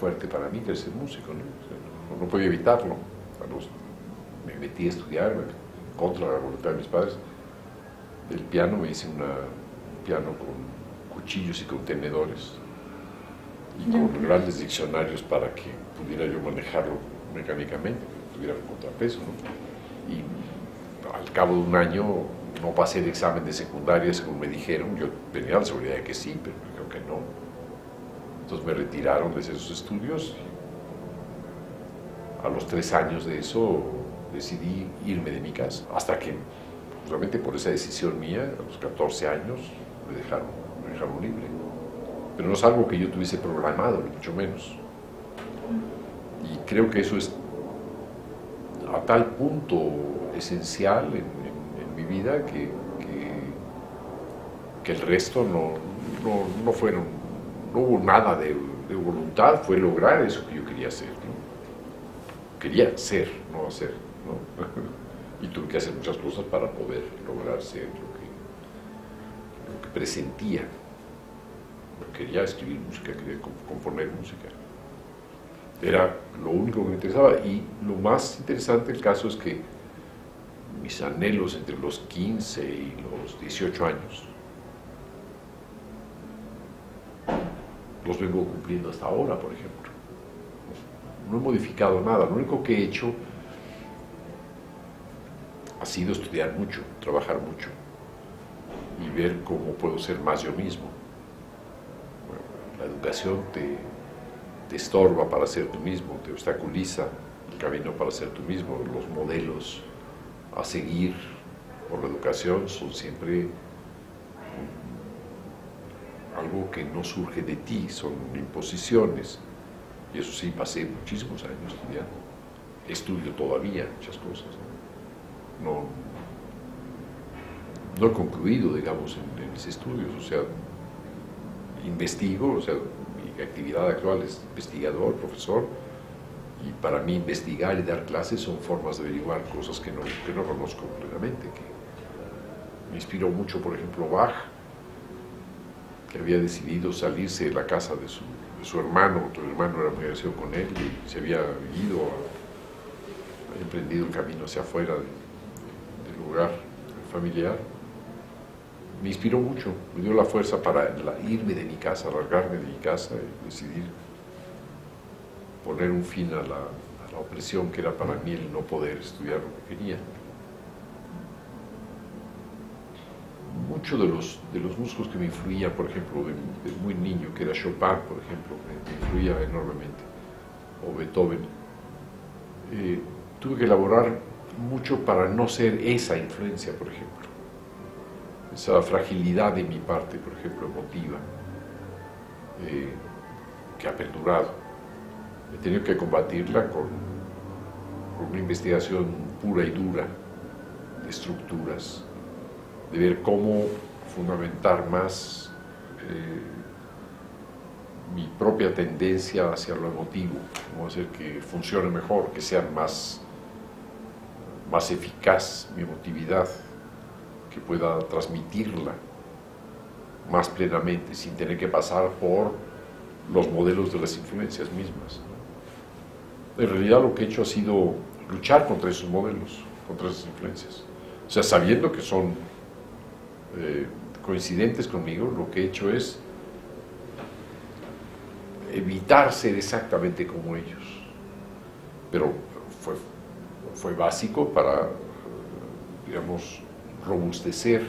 fuerte para mí que ser músico, ¿no? O sea, no podía evitarlo. Me metí a estudiar, contra la voluntad de mis padres. Del piano me hice un piano con cuchillos y con tenedores y con grandes diccionarios para que pudiera yo manejarlo mecánicamente, que tuviera un contrapeso, ¿no? Y al cabo de un año no pasé el examen de secundaria, según me dijeron. Yo tenía la seguridad de que sí, pero creo que no. Entonces me retiraron de esos estudios. A los 3 años de eso decidí irme de mi casa, hasta que, justamente por esa decisión mía, a los 14 años me dejaron libre. Pero no es algo que yo tuviese programado, ni mucho menos. Y creo que eso es a tal punto esencial en mi vida que el resto no hubo nada de voluntad, fue lograr eso que yo quería hacer, ¿no? Quería ser, no hacer, ¿no? Y tuve que hacer muchas cosas para poder lograr ser lo que presentía. Quería escribir música, quería componer música. Era lo único que me interesaba. Y lo más interesante del caso es que mis anhelos entre los 15 y los 18 años los vengo cumpliendo hasta ahora, por ejemplo. No he modificado nada. Lo único que he hecho ha sido estudiar mucho, trabajar mucho y ver cómo puedo ser más yo mismo. Bueno, la educación te estorba para ser tú mismo, te obstaculiza el camino para ser tú mismo. Los modelos a seguir por la educación son siempre algo que no surge de ti, son imposiciones. Y eso sí, pasé muchísimos años estudiando. Estudio todavía muchas cosas. No he concluido, digamos, en mis estudios. O sea, investigo, o sea, mi actividad actual es investigador, profesor, y para mí investigar y dar clases son formas de averiguar cosas que no conozco plenamente. Que me inspiró mucho, por ejemplo, Bach, que había decidido salirse de la casa de su hermano. Otro hermano era muy agradecido con él y se había ido, había emprendido el camino hacia afuera del lugar familiar. Me inspiró mucho, me dio la fuerza para irme de mi casa, largarme de mi casa y decidir poner un fin a la opresión que era para mí el no poder estudiar lo que quería. Muchos de los músicos que me influían, por ejemplo, de muy niño, que era Chopin, por ejemplo, me influía enormemente, o Beethoven, tuve que elaborar mucho para no ser esa influencia, por ejemplo. Esa fragilidad de mi parte, por ejemplo, emotiva, que ha perdurado. He tenido que combatirla con una investigación pura y dura de estructuras, de ver cómo fundamentar más mi propia tendencia hacia lo emotivo, cómo hacer que funcione mejor, que sea más eficaz mi emotividad, que pueda transmitirla más plenamente, sin tener que pasar por los modelos de las influencias mismas. En realidad lo que he hecho ha sido luchar contra esos modelos, contra esas influencias. O sea, sabiendo que son coincidentes conmigo, lo que he hecho es evitar ser exactamente como ellos. Pero fue básico para, digamos, robustecer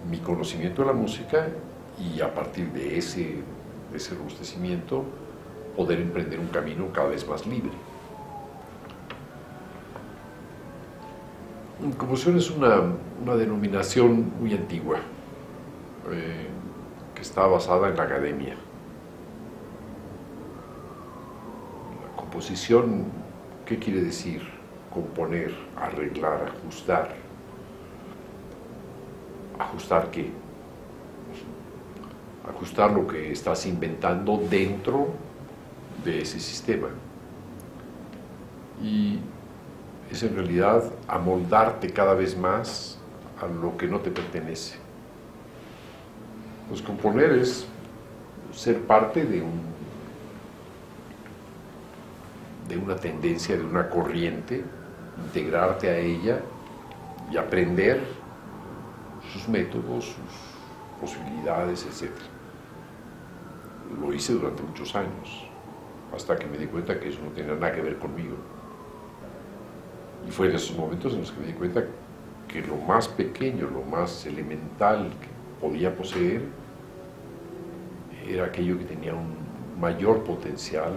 mi conocimiento de la música y a partir de ese robustecimiento poder emprender un camino cada vez más libre. Composición es una denominación muy antigua que está basada en la academia. La composición, ¿qué quiere decir? Componer, arreglar, ajustar. ¿Ajustar qué? Ajustar lo que estás inventando dentro de ese sistema. Y es en realidad amoldarte cada vez más a lo que no te pertenece. Pues componer es ser parte de una tendencia, de una corriente, integrarte a ella y aprender sus métodos, sus posibilidades, etc. Lo hice durante muchos años, hasta que me di cuenta que eso no tenía nada que ver conmigo. Y fue en esos momentos en los que me di cuenta que lo más pequeño, lo más elemental que podía poseer era aquello que tenía un mayor potencial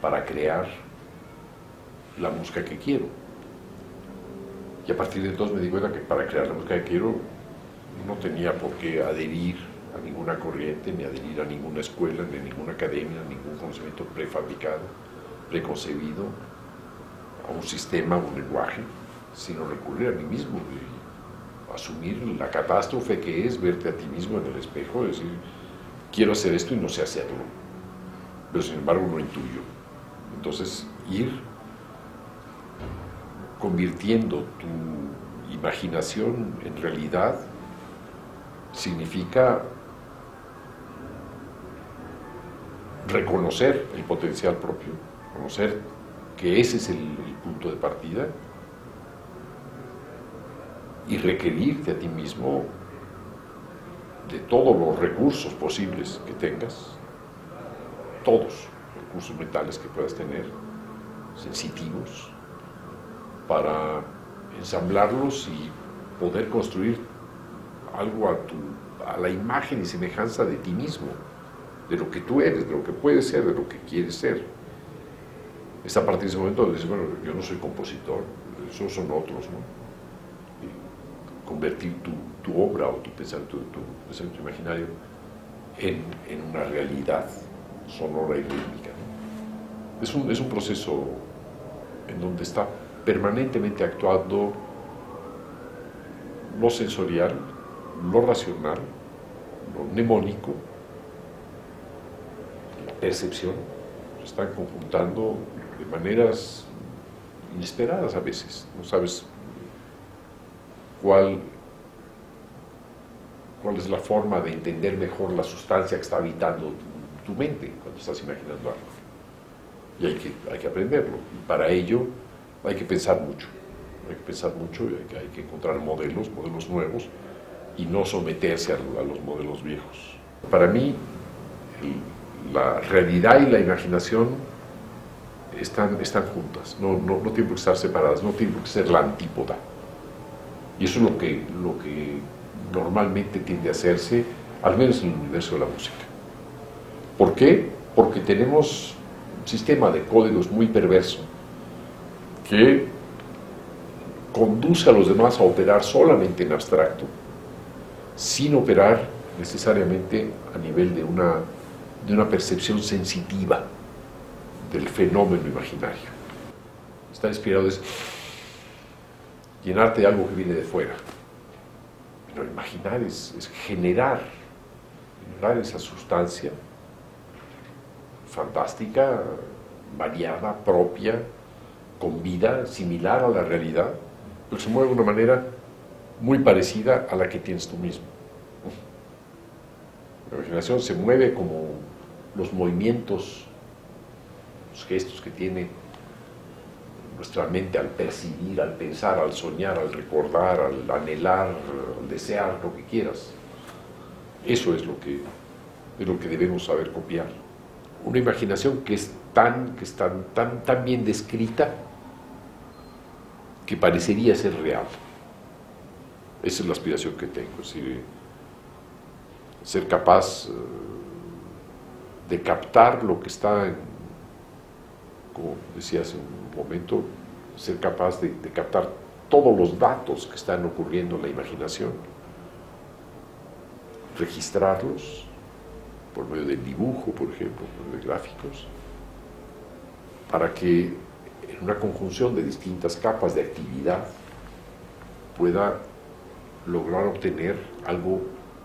para crear la música que quiero. Y a partir de entonces me di cuenta que para crear la música que quiero no tenía por qué adherir a ninguna corriente, ni adherir a ninguna escuela, ni a ninguna academia, ningún conocimiento prefabricado, preconcebido, a un sistema, a un lenguaje, sino recurrir a mí mismo y asumir la catástrofe que es verte a ti mismo en el espejo y decir, quiero hacer esto y no sé hacerlo, pero sin embargo lo intuyo. Entonces, ir convirtiendo tu imaginación en realidad significa reconocer el potencial propio, conocer que ese es el punto de partida y requerirte a ti mismo de todos los recursos posibles que tengas, todos los recursos mentales que puedas tener, sensitivos, para ensamblarlos y poder construir algo a la imagen y semejanza de ti mismo, de lo que tú eres, de lo que puedes ser, de lo que quieres ser. Es a partir de ese momento donde dices, bueno, yo no soy compositor, esos son otros, ¿no? Y convertir tu obra o tu pensamiento imaginario en una realidad sonora y rítmica, ¿no? Es un proceso en donde está permanentemente actuando lo sensorial, lo racional, lo mnemónico, la percepción, se están conjuntando de maneras inesperadas a veces. No sabes cuál es la forma de entender mejor la sustancia que está habitando tu mente cuando estás imaginando algo. Y hay que aprenderlo. Y para ello hay que pensar mucho. Hay que pensar mucho y hay que encontrar modelos nuevos y no someterse a los modelos viejos. Para mí, la realidad y la imaginación están juntas, no tienen por qué estar separadas, no tienen por qué ser la antípoda. Y eso es lo que normalmente tiende a hacerse, al menos en el universo de la música. ¿Por qué? Porque tenemos un sistema de códigos muy perverso que conduce a los demás a operar solamente en abstracto, sin operar necesariamente a nivel de una percepción sensitiva del fenómeno imaginario. Estar inspirado es llenarte de algo que viene de fuera. Pero imaginar es generar esa sustancia fantástica, variada, propia, con vida, similar a la realidad, pero se mueve de una manera muy parecida a la que tienes tú mismo. La imaginación se mueve como los movimientos, los gestos que tiene nuestra mente al percibir, al pensar, al soñar, al recordar, al anhelar, al desear, lo que quieras. Eso es lo que debemos saber copiar. Una imaginación que está tan bien descrita que parecería ser real. Esa es la aspiración que tengo, es decir, ser capaz de captar lo que está como decía hace un momento, ser capaz de captar todos los datos que están ocurriendo en la imaginación, registrarlos por medio del dibujo, por ejemplo, por medio de gráficos, para que en una conjunción de distintas capas de actividad pueda lograr obtener algo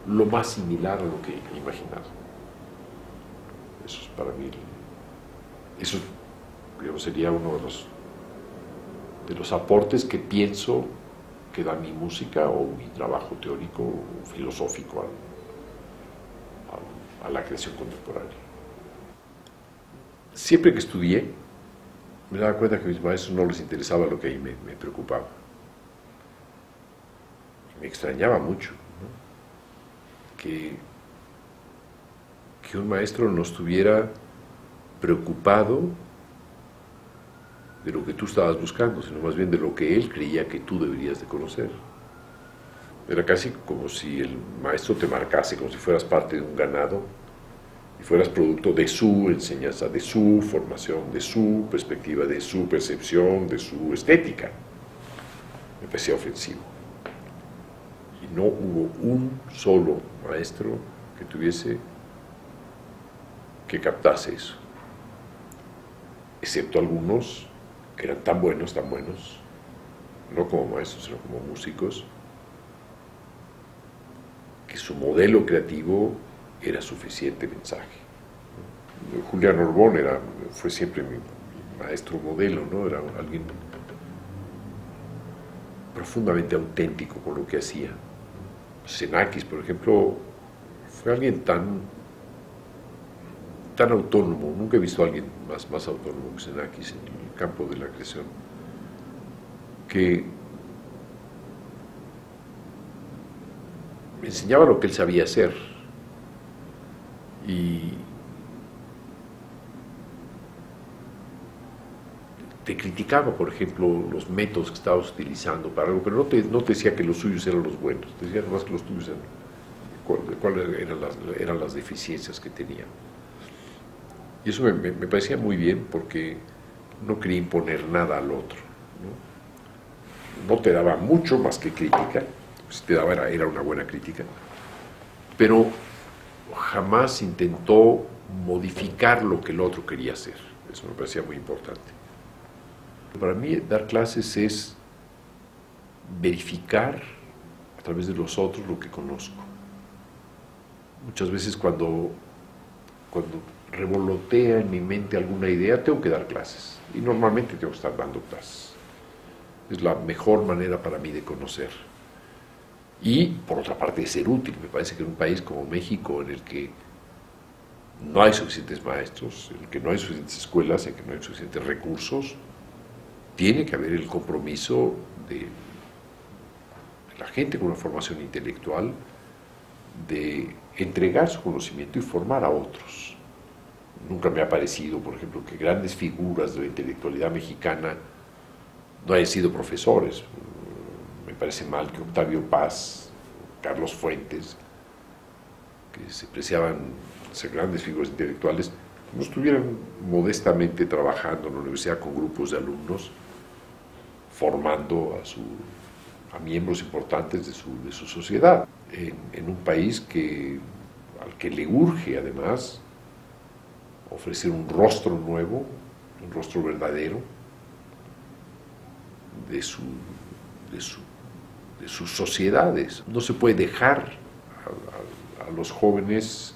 lo más similar a lo que imaginar. Eso es para mí, eso digamos, sería uno de los aportes que pienso que da mi música o mi trabajo teórico o filosófico a la creación contemporánea. Siempre que estudié, me daba cuenta que a mis maestros no les interesaba lo que a mí me preocupaba. Me extrañaba mucho, ¿no? Que un maestro no estuviera preocupado de lo que tú estabas buscando, sino más bien de lo que él creía que tú deberías de conocer. Era casi como si el maestro te marcase, como si fueras parte de un ganado y fueras producto de su enseñanza, de su formación, de su perspectiva, de su percepción, de su estética. Me parecía ofensivo. Y no hubo un solo maestro que tuviese que captase eso, excepto algunos que eran tan buenos, no como maestros, sino como músicos, que su modelo creativo era suficiente mensaje. Julián Orbón fue siempre mi maestro modelo, ¿no? Era alguien profundamente auténtico con lo que hacía. Xenakis, por ejemplo, fue alguien tan autónomo. Nunca he visto a alguien más autónomo que Xenakis en el campo de la creación, que me enseñaba lo que él sabía hacer y te criticaba, por ejemplo, los métodos que estabas utilizando para algo, pero no te decía que los suyos eran los buenos, te decía nomás que los tuyos cuáles eran las deficiencias que tenían. Y eso me parecía muy bien porque no quería imponer nada al otro, ¿no? No te daba mucho más que crítica, si te daba era una buena crítica, pero jamás intentó modificar lo que el otro quería hacer. Eso me parecía muy importante. Para mí dar clases es verificar a través de los otros lo que conozco. Muchas veces cuando revolotea en mi mente alguna idea, tengo que dar clases. Y normalmente tengo que estar dando clases. Es la mejor manera para mí de conocer. Y, por otra parte, de ser útil. Me parece que en un país como México, en el que no hay suficientes maestros, en el que no hay suficientes escuelas, en el que no hay suficientes recursos, tiene que haber el compromiso de la gente con una formación intelectual de entregar su conocimiento y formar a otros. Nunca me ha parecido, por ejemplo, que grandes figuras de la intelectualidad mexicana no hayan sido profesores. Me parece mal que Octavio Paz, Carlos Fuentes, que se preciaban ser grandes figuras intelectuales, no estuvieran modestamente trabajando en la universidad con grupos de alumnos, formando a miembros importantes de su sociedad, en un país al que le urge además ofrecer un rostro nuevo, un rostro verdadero de sus sociedades. No se puede dejar a los jóvenes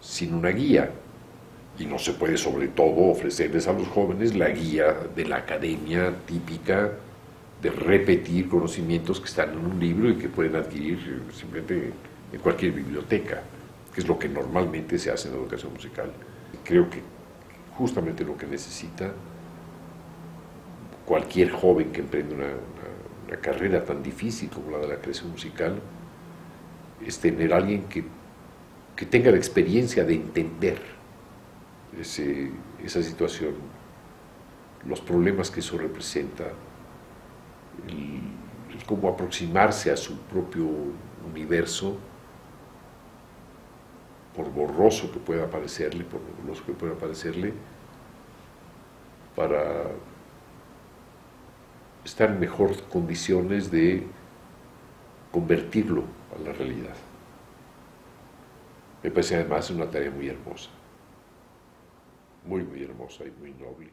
sin una guía, y no se puede sobre todo ofrecerles a los jóvenes la guía de la academia típica de repetir conocimientos que están en un libro y que pueden adquirir simplemente en cualquier biblioteca, que es lo que normalmente se hace en la educación musical. Creo que justamente lo que necesita cualquier joven que emprende una carrera tan difícil como la de la creación musical es tener a alguien que tenga la experiencia de entender esa situación, los problemas que eso representa, el cómo aproximarse a su propio universo, por borroso que pueda parecerle, para estar en mejores condiciones de convertirlo a la realidad. Me parece además una tarea muy hermosa, muy hermosa y muy noble.